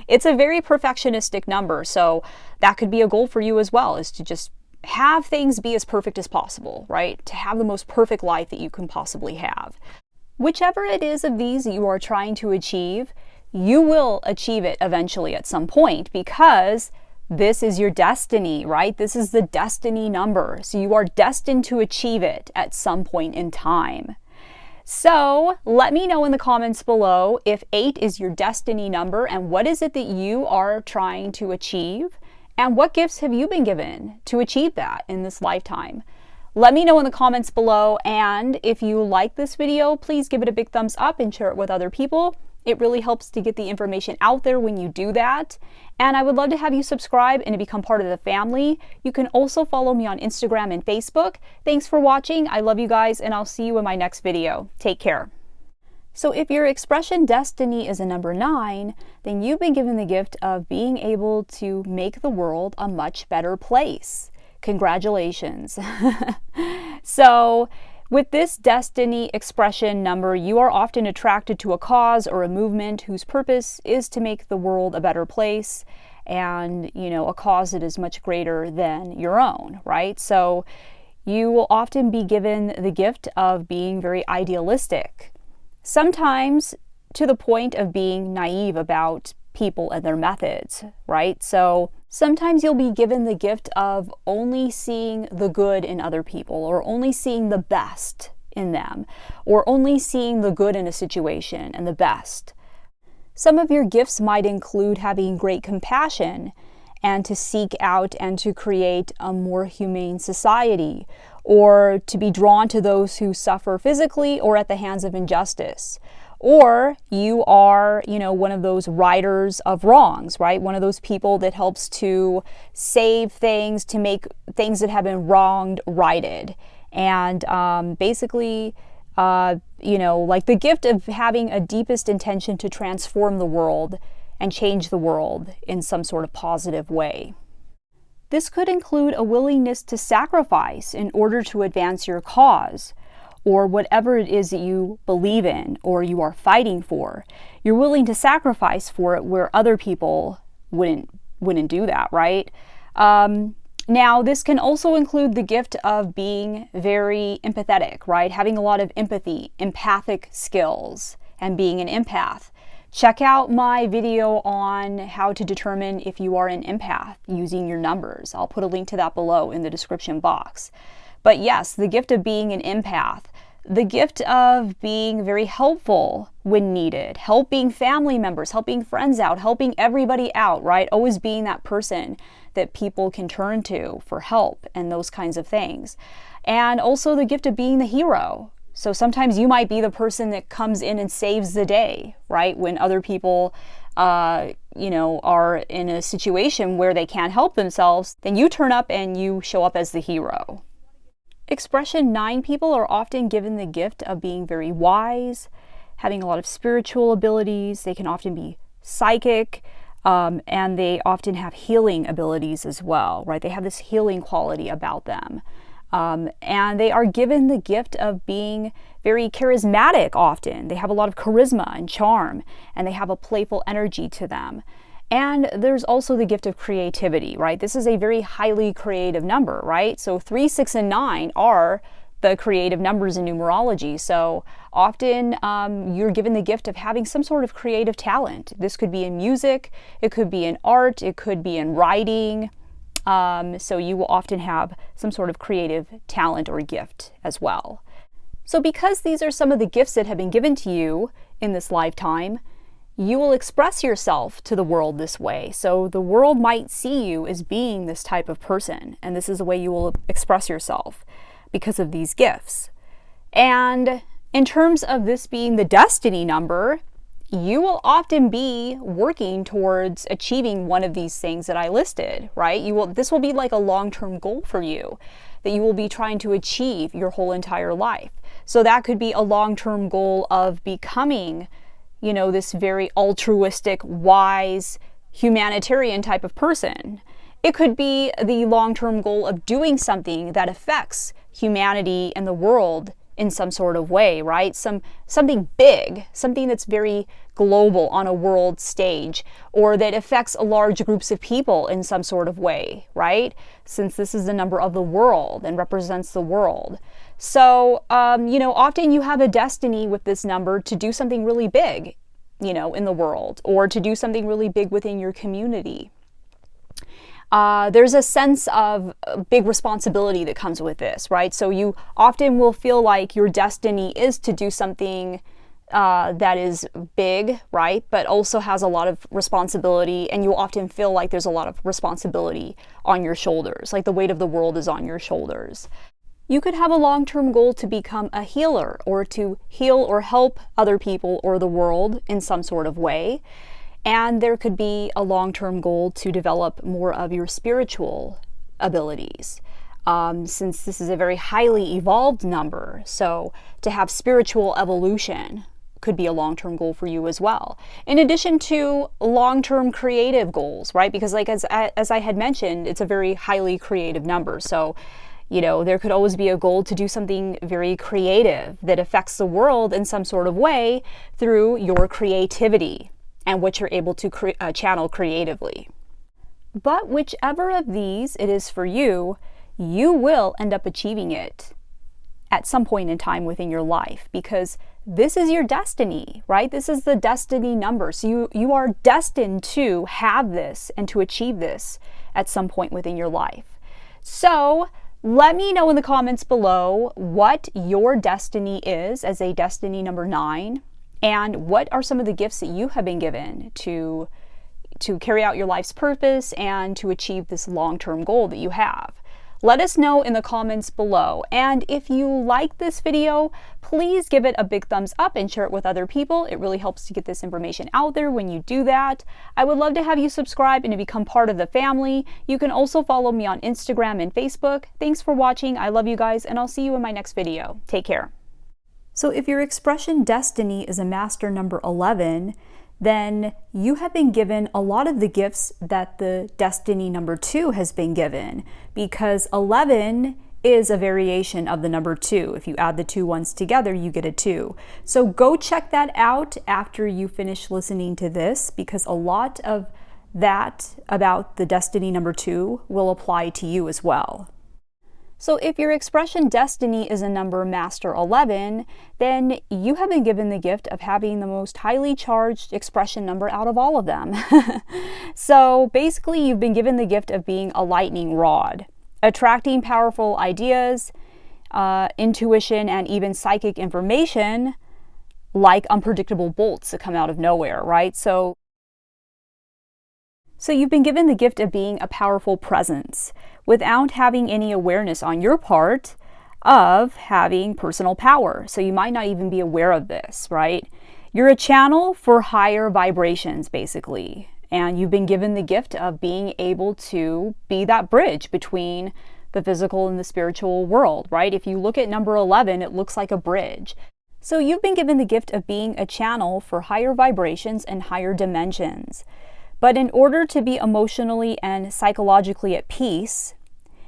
It's a very perfectionistic number. So that could be a goal for you as well, is to just have things be as perfect as possible, right? To have the most perfect life that you can possibly have. Whichever it is of these that you are trying to achieve, you will achieve it eventually at some point, because this is your destiny, right? This is the destiny number. So you are destined to achieve it at some point in time. So let me know in the comments below if 8 is your destiny number and what is it that you are trying to achieve. And what gifts have you been given to achieve that in this lifetime? Let me know in the comments below, and if you like this video, please give it a big thumbs up and share it with other people. It really helps to get the information out there when you do that. And I would love to have you subscribe and to become part of the family. You can also follow me on Instagram and Facebook. Thanks for watching. I love you guys, and I'll see you in my next video. Take care. So if your expression destiny is a number 9, then you've been given the gift of being able to make the world a much better place. Congratulations. So with this destiny expression number, you are often attracted to a cause or a movement whose purpose is to make the world a better place, and, a cause that is much greater than your own, right? So you will often be given the gift of being very idealistic. Sometimes to the point of being naive about people and their methods, right? So sometimes you'll be given the gift of only seeing the good in other people, or only seeing the best in them, or only seeing the good in a situation and the best. Some of your gifts might include having great compassion and to seek out and to create a more humane society, or to be drawn to those who suffer physically or at the hands of injustice. Or you are, one of those righters of wrongs, right? One of those people that helps to save things, to make things that have been wronged righted. And basically, like the gift of having a deepest intention to transform the world and change the world in some sort of positive way. This could include a willingness to sacrifice in order to advance your cause, or whatever it is that you believe in or you are fighting for. You're willing to sacrifice for it where other people wouldn't do that, right? Now, this can also include the gift of being very empathetic, right? Having a lot of empathy, empathic skills, and being an empath. Check out my video on how to determine if you are an empath using your numbers. I'll put a link to that below in the description box. But yes, the gift of being an empath, the gift of being very helpful when needed, helping family members, helping friends out, helping everybody out, right? Always being that person that people can turn to for help and those kinds of things. And also the gift of being the hero. So sometimes you might be the person that comes in and saves the day, right? When other people, are in a situation where they can't help themselves, then you turn up and you show up as the hero. Expression 9 people are often given the gift of being very wise, having a lot of spiritual abilities. They can often be psychic, and they often have healing abilities as well, right? They have this healing quality about them. And they are given the gift of being very charismatic often. They have a lot of charisma and charm, and they have a playful energy to them. And there's also the gift of creativity, right? This is a very highly creative number, right? So 3, 6, and 9 are the creative numbers in numerology. So often you're given the gift of having some sort of creative talent. This could be in music, it could be in art, it could be in writing. So you will often have some sort of creative talent or gift as well. So because these are some of the gifts that have been given to you in this lifetime, you will express yourself to the world this way. So the world might see you as being this type of person, and this is the way you will express yourself because of these gifts. And in terms of this being the destiny number, you will often be working towards achieving one of these things that I listed, right? This will be like a long-term goal for you that you will be trying to achieve your whole entire life. So that could be a long-term goal of becoming, this very altruistic, wise, humanitarian type of person. It could be the long-term goal of doing something that affects humanity and the world in some sort of way, right? Something big, something that's very global on a world stage, or that affects large groups of people in some sort of way, right? Since this is the number of the world and represents the world. So, often you have a destiny with this number to do something really big, in the world, or to do something really big within your community. There's a sense of big responsibility that comes with this, right? So you often will feel like your destiny is to do something that is big, right? But also has a lot of responsibility, and you'll often feel like there's a lot of responsibility on your shoulders, like the weight of the world is on your shoulders. You could have a long-term goal to become a healer, or to heal or help other people or the world in some sort of way. And there could be a long-term goal to develop more of your spiritual abilities, since this is a very highly evolved number. So to have spiritual evolution could be a long-term goal for you as well. In addition to long-term creative goals, right? Because as I had mentioned, it's a very highly creative number. So, there could always be a goal to do something very creative that affects the world in some sort of way through your creativity and what you're able to channel creatively. But whichever of these it is for you, you will end up achieving it at some point in time within your life, because this is your destiny, right? This is the destiny number. So you are destined to have this and to achieve this at some point within your life. So let me know in the comments below what your destiny is as a destiny number 9. And what are some of the gifts that you have been given to carry out your life's purpose and to achieve this long-term goal that you have? Let us know in the comments below. And if you like this video, please give it a big thumbs up and share it with other people. It really helps to get this information out there when you do that. I would love to have you subscribe and to become part of the family. You can also follow me on Instagram and Facebook. Thanks for watching. I love you guys, and I'll see you in my next video. Take care. So if your expression destiny is a master number 11, then you have been given a lot of the gifts that the destiny number 2 has been given, because 11 is a variation of the number 2. If you add the 2 ones together, you get a 2. So go check that out after you finish listening to this, because a lot of that about the destiny number 2 will apply to you as well. So if your expression destiny is a number master 11, then you have been given the gift of having the most highly charged expression number out of all of them. So basically you've been given the gift of being a lightning rod, attracting powerful ideas, intuition and even psychic information, like unpredictable bolts that come out of nowhere, right? So you've been given the gift of being a powerful presence without having any awareness on your part of having personal power. So you might not even be aware of this, right? You're a channel for higher vibrations, basically. And you've been given the gift of being able to be that bridge between the physical and the spiritual world, right? If you look at number 11, it looks like a bridge. So you've been given the gift of being a channel for higher vibrations and higher dimensions. But in order to be emotionally and psychologically at peace,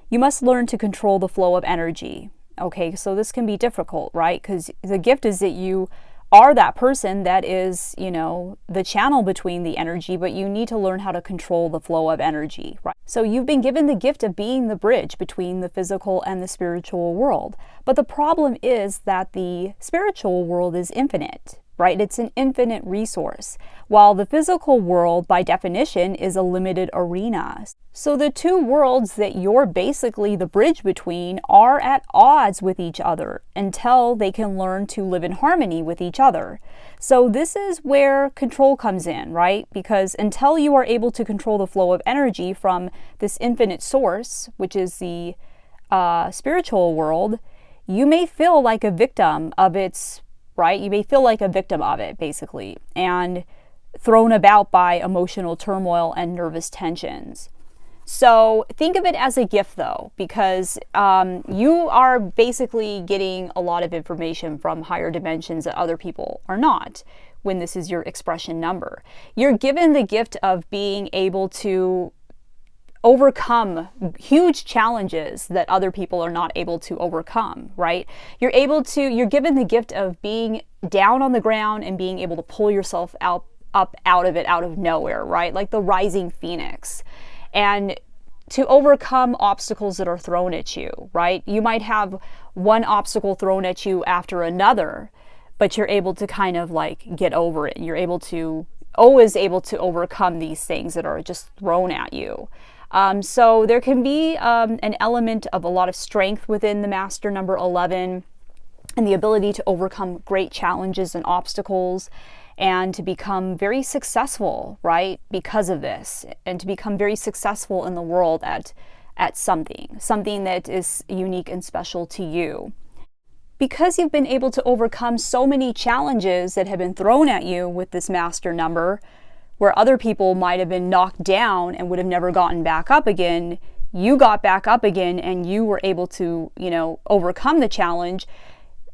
you must learn to control the flow of energy. Okay, so this can be difficult, right? Because the gift is that you are that person that is, the channel between the energy, but you need to learn how to control the flow of energy, right? So you've been given the gift of being the bridge between the physical and the spiritual world. But the problem is that the spiritual world is infinite, right? It's an infinite resource, while the physical world, by definition, is a limited arena. So the two worlds that you're basically the bridge between are at odds with each other until they can learn to live in harmony with each other. So this is where control comes in, right? Because until you are able to control the flow of energy from this infinite source, which is the spiritual world, you may feel like a victim of its, right? You may feel like a victim of it, basically, and thrown about by emotional turmoil and nervous tensions. So think of it as a gift, though, because you are basically getting a lot of information from higher dimensions that other people are not when this is your expression number. You're given the gift of being able to overcome huge challenges that other people are not able to overcome, right? You're given the gift of being down on the ground and being able to pull yourself up out of it, out of nowhere, right? Like the rising phoenix. And to overcome obstacles that are thrown at you, right? You might have one obstacle thrown at you after another, but you're able to kind of like get over it. You're always able to overcome these things that are just thrown at you. So there can be an element of a lot of strength within the master number 11 and the ability to overcome great challenges and obstacles and to become very successful, right, because of this, and to become very successful in the world at something that is unique and special to you. Because you've been able to overcome so many challenges that have been thrown at you with this master number, where other people might have been knocked down and would have never gotten back up again, you got back up again and you were able to, overcome the challenge.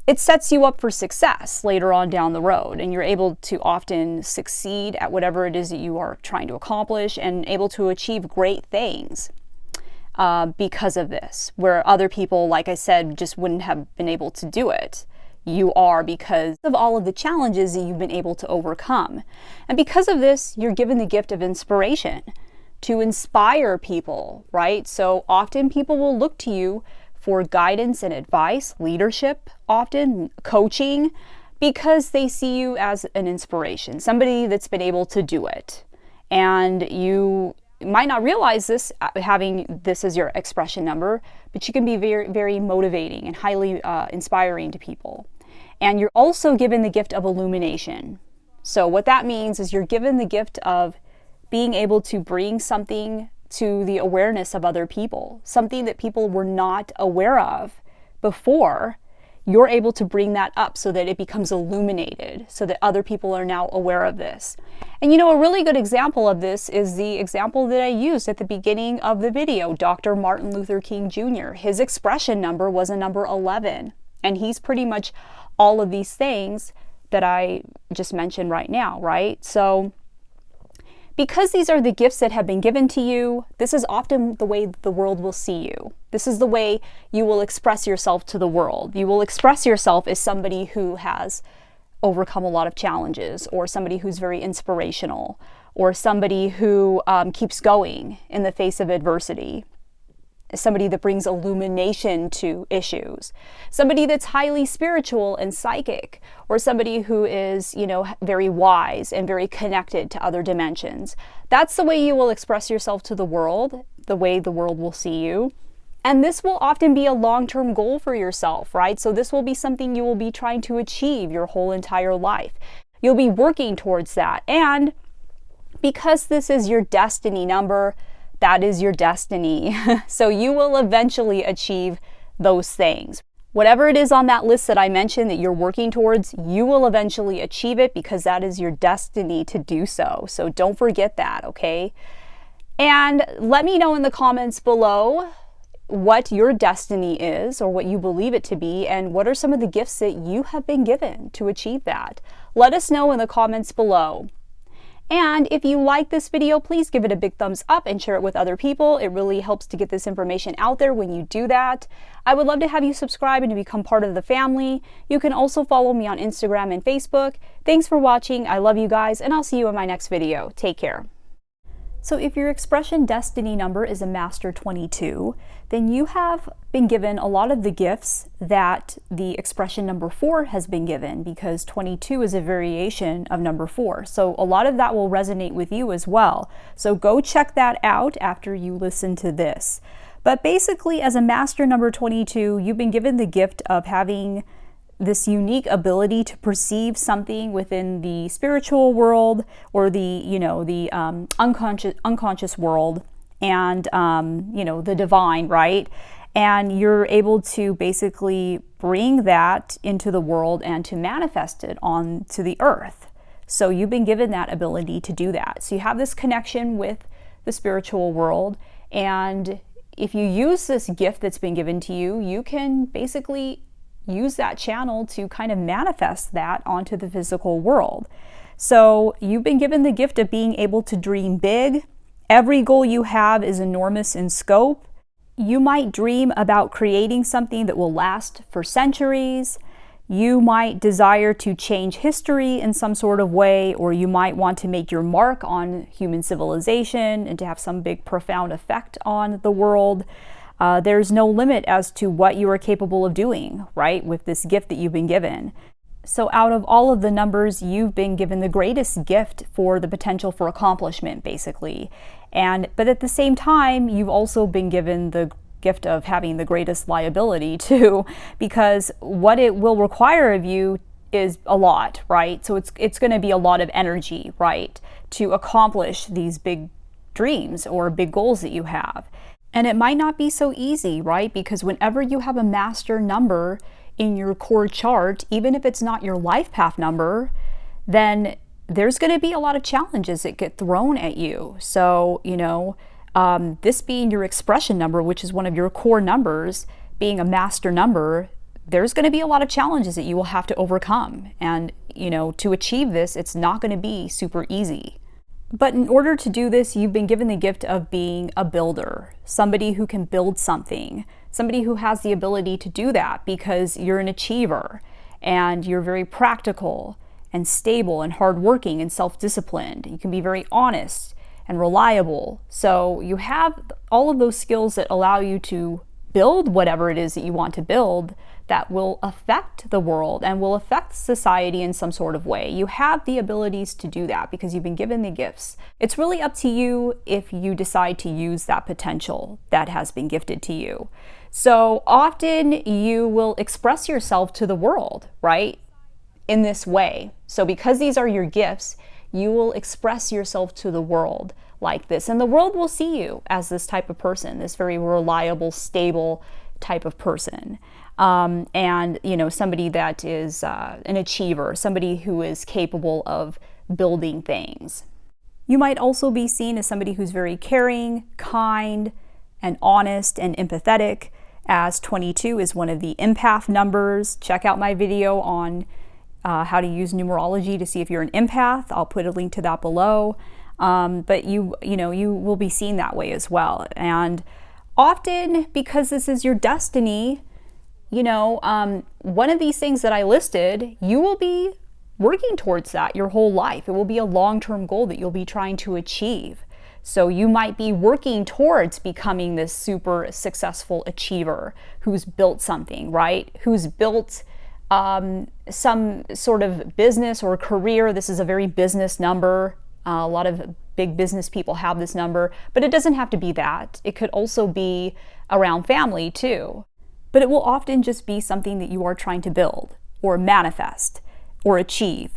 It sets you up for success later on down the road, and you're able to often succeed at whatever it is that you are trying to accomplish and able to achieve great things because of this, where other people, like I said, just wouldn't have been able to do it. You are, because of all of the challenges that you've been able to overcome. And because of this, you're given the gift of inspiration to inspire people, right? So often people will look to you for guidance and advice, leadership, often coaching, because they see you as an inspiration, somebody that's been able to do it. And you might not realize this, having this as your expression number, but you can be very, very motivating and highly inspiring to people. And you're also given the gift of illumination. So what that means is you're given the gift of being able to bring something to the awareness of other people, something that people were not aware of before. You're able to bring that up so that it becomes illuminated, so that other people are now aware of this. And a really good example of this is the example that I used at the beginning of the video, Dr. Martin Luther King Jr. His expression number was a number 11, and he's pretty much all of these things that I just mentioned right now, right? So because these are the gifts that have been given to you, this is often the way the world will see you. This is the way you will express yourself to the world. You will express yourself as somebody who has overcome a lot of challenges, or somebody who's very inspirational, or somebody who keeps going in the face of adversity. Somebody that brings illumination to issues, somebody that's highly spiritual and psychic, or somebody who is, very wise and very connected to other dimensions. That's the way you will express yourself to the world, the way the world will see you. And this will often be a long-term goal for yourself, right? So this will be something you will be trying to achieve your whole entire life. You'll be working towards that. And because this is your destiny number, that is your destiny. So you will eventually achieve those things. Whatever it is on that list that I mentioned that you're working towards, you will eventually achieve it because that is your destiny to do so. So don't forget that, okay? And let me know in the comments below what your destiny is or what you believe it to be, and what are some of the gifts that you have been given to achieve that. Let us know in the comments below. And if you like this video, please give it a big thumbs up and share it with other people. It really helps to get this information out there when you do that. I would love to have you subscribe and to become part of the family. You can also follow me on Instagram and Facebook. Thanks for watching. I love you guys, and I'll see you in my next video. Take care. So if your expression destiny number is a Master 22, then you have been given a lot of the gifts that the expression number 4 has been given, because 22 is a variation of number 4. So a lot of that will resonate with you as well. So go check that out after you listen to this. But basically, as a Master number 22, you've been given the gift of having this unique ability to perceive something within the spiritual world, or the unconscious world, and the divine, right? And you're able to basically bring that into the world and to manifest it onto the earth. So you've been given that ability to do that. So you have this connection with the spiritual world, and if you use this gift that's been given to you, you can basically use that channel to kind of manifest that onto the physical world. So you've been given the gift of being able to dream big. Every goal you have is enormous in scope. You might dream about creating something that will last for centuries. You might desire to change history in some sort of way, or you might want to make your mark on human civilization and to have some big profound effect on the world. There's no limit as to what you are capable of doing, right, with this gift that you've been given. So out of all of the numbers, you've been given the greatest gift for the potential for accomplishment, basically. But at the same time, you've also been given the gift of having the greatest liability too, because what it will require of you is a lot, right? So it's going to be a lot of energy, right, to accomplish these big dreams or big goals that you have. And it might not be so easy, right? Because whenever you have a master number in your core chart, even if it's not your life path number, then there's going to be a lot of challenges that get thrown at you. So, this being your expression number, which is one of your core numbers, being a master number, there's going to be a lot of challenges that you will have to overcome. And, to achieve this, it's not going to be super easy. But in order to do this, you've been given the gift of being a builder, somebody who can build something, somebody who has the ability to do that because you're an achiever and you're very practical and stable and hardworking and self-disciplined. You can be very honest and reliable. So you have all of those skills that allow you to build whatever it is that you want to build that will affect the world and will affect society in some sort of way. You have the abilities to do that because you've been given the gifts. It's really up to you if you decide to use that potential that has been gifted to you. So often you will express yourself to the world, right, in this way. So because these are your gifts, you will express yourself to the world like this, and the world will see you as this type of person, this very reliable, stable type of person. And somebody that is an achiever, somebody who is capable of building things. You might also be seen as somebody who's very caring, kind, and honest and empathetic, as 22 is one of the empath numbers. Check out my video on how to use numerology to see if you're an empath. I'll put a link to that below. But you will be seen that way as well. And often, because this is your destiny, one of these things that I listed, you will be working towards that your whole life. It will be a long-term goal that you'll be trying to achieve. So you might be working towards becoming this super successful achiever who's built something, right? Who's built some sort of business or career. This is a very business number. A lot of big business people have this number, but it doesn't have to be that. It could also be around family too. But it will often just be something that you are trying to build or manifest or achieve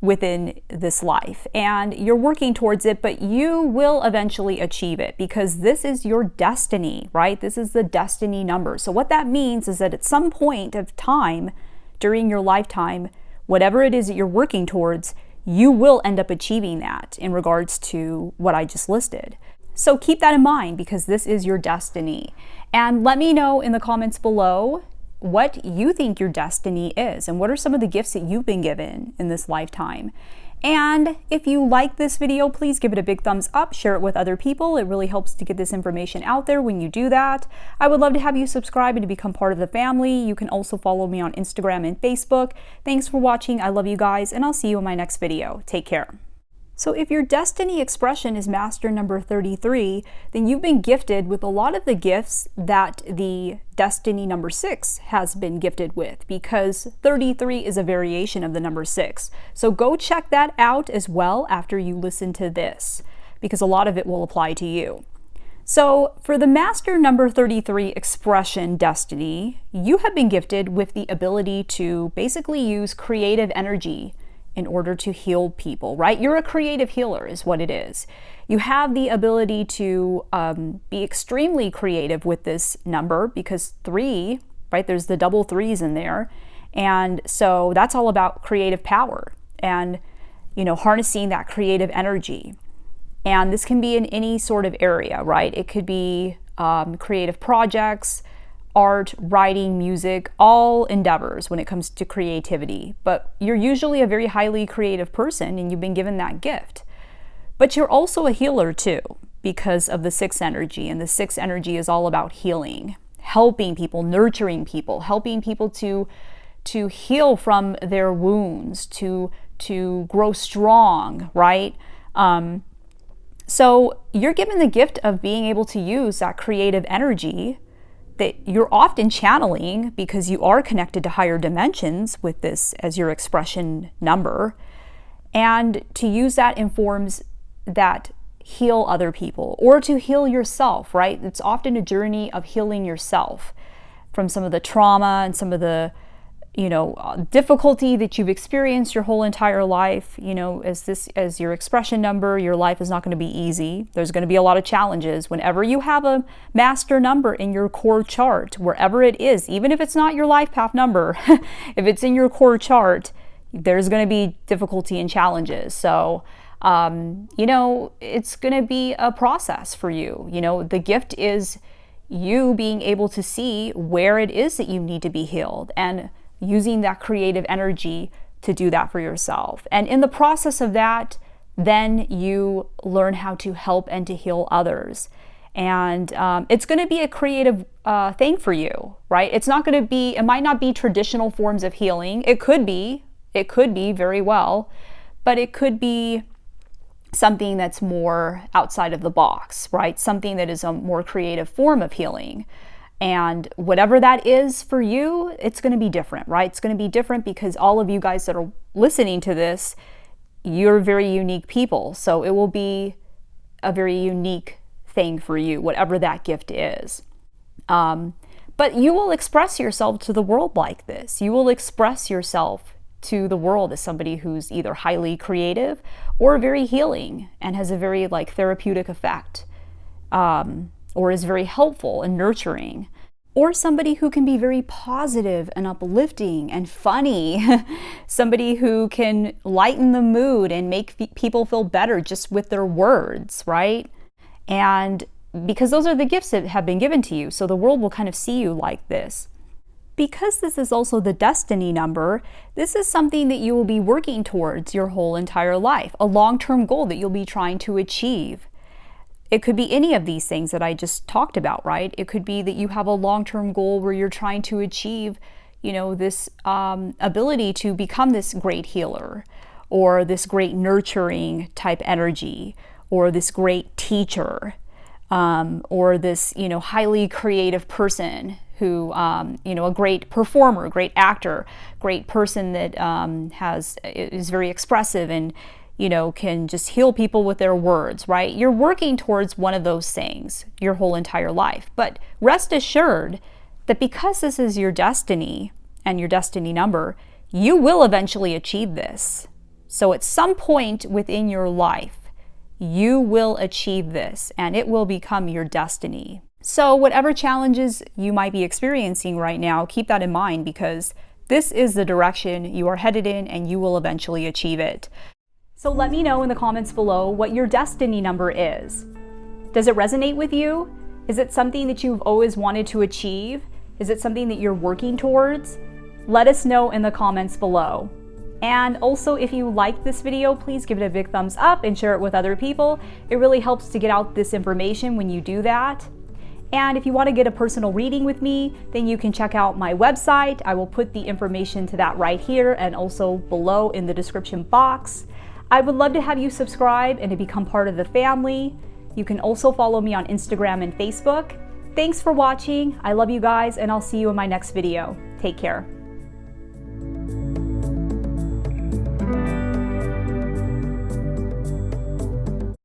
within this life. And you're working towards it, but you will eventually achieve it because this is your destiny, right? This is the destiny number. So what that means is that at some point of time during your lifetime, whatever it is that you're working towards, you will end up achieving that in regards to what I just listed. So keep that in mind because this is your destiny. And let me know in the comments below what you think your destiny is and what are some of the gifts that you've been given in this lifetime. And if you like this video, please give it a big thumbs up, share it with other people. It really helps to get this information out there when you do that. I would love to have you subscribe and to become part of the family. You can also follow me on Instagram and Facebook. Thanks for watching. I love you guys, and I'll see you in my next video. Take care. So if your destiny expression is master number 33, then you've been gifted with a lot of the gifts that the destiny number 6 has been gifted with, because 33 is a variation of the number 6. So go check that out as well after you listen to this, because a lot of it will apply to you. So for the master number 33 expression destiny, you have been gifted with the ability to basically use creative energy in order to heal people, right? You're a creative healer is what it is. You have the ability to be extremely creative with this number because 3, right? There's the double 3s in there. And so that's all about creative power and, you know, harnessing that creative energy. And this can be in any sort of area, right? It could be creative projects, art, writing, music, all endeavors when it comes to creativity. But you're usually a very highly creative person and you've been given that gift. But you're also a healer too because of the 6 energy. And the 6 energy is all about healing, helping people, nurturing people, helping people to heal from their wounds, to grow strong, right? So you're given the gift of being able to use that creative energy that you're often channeling because you are connected to higher dimensions with this as your expression number. And to use that in forms that heal other people or to heal yourself, right? It's often a journey of healing yourself from some of the trauma and some of the, you know, difficulty that you've experienced your whole entire life. You know, as your expression number, your life is not going to be easy. There's going to be a lot of challenges. Whenever you have a master number in your core chart, wherever it is, even if it's not your life path number, if it's in your core chart, there's going to be difficulty and challenges. So, you know, it's going to be a process for you. You know, the gift is you being able to see where it is that you need to be healed and using that creative energy to do that for yourself. And in the process of that, then you learn how to help and to heal others. And it's going to be a creative thing for you, right? It's not going to be, it might not be traditional forms of healing. It could be very well, but it could be something that's more outside of the box, right? Something that is a more creative form of healing. And whatever that is for you, it's going to be different, right? It's going to be different because all of you guys that are listening to this, you're very unique people. So it will be a very unique thing for you, whatever that gift is. But you will express yourself to the world like this. You will express yourself to the world as somebody who's either highly creative or very healing and has a very like therapeutic effect. Or is very helpful and nurturing, or somebody who can be very positive and uplifting and funny, somebody who can lighten the mood and make people feel better just with their words, right? And because those are the gifts that have been given to you, so the world will kind of see you like this. Because this is also the destiny number, this is something that you will be working towards your whole entire life, a long-term goal that you'll be trying to achieve. It could be any of these things that I just talked about, right? It could be that you have a long-term goal where you're trying to achieve, you know, this ability to become this great healer, or this great nurturing type energy, or this great teacher, or this, you know, highly creative person who, you know, a great performer, great actor, great person that is very expressive and, can just heal people with their words, right? You're working towards one of those things your whole entire life. But rest assured that because this is your destiny and your destiny number, you will eventually achieve this. So at some point within your life, you will achieve this and it will become your destiny. So whatever challenges you might be experiencing right now, keep that in mind because this is the direction you are headed in and you will eventually achieve it. So let me know in the comments below what your destiny number is. Does it resonate with you? Is it something that you've always wanted to achieve? Is it something that you're working towards? Let us know in the comments below. And also, if you liked this video, please give it a big thumbs up and share it with other people. It really helps to get out this information when you do that. And if you want to get a personal reading with me, then you can check out my website. I will put the information to that right here and also below in the description box. I would love to have you subscribe and to become part of the family. You can also follow me on Instagram and Facebook. Thanks for watching. I love you guys, and I'll see you in my next video. Take care.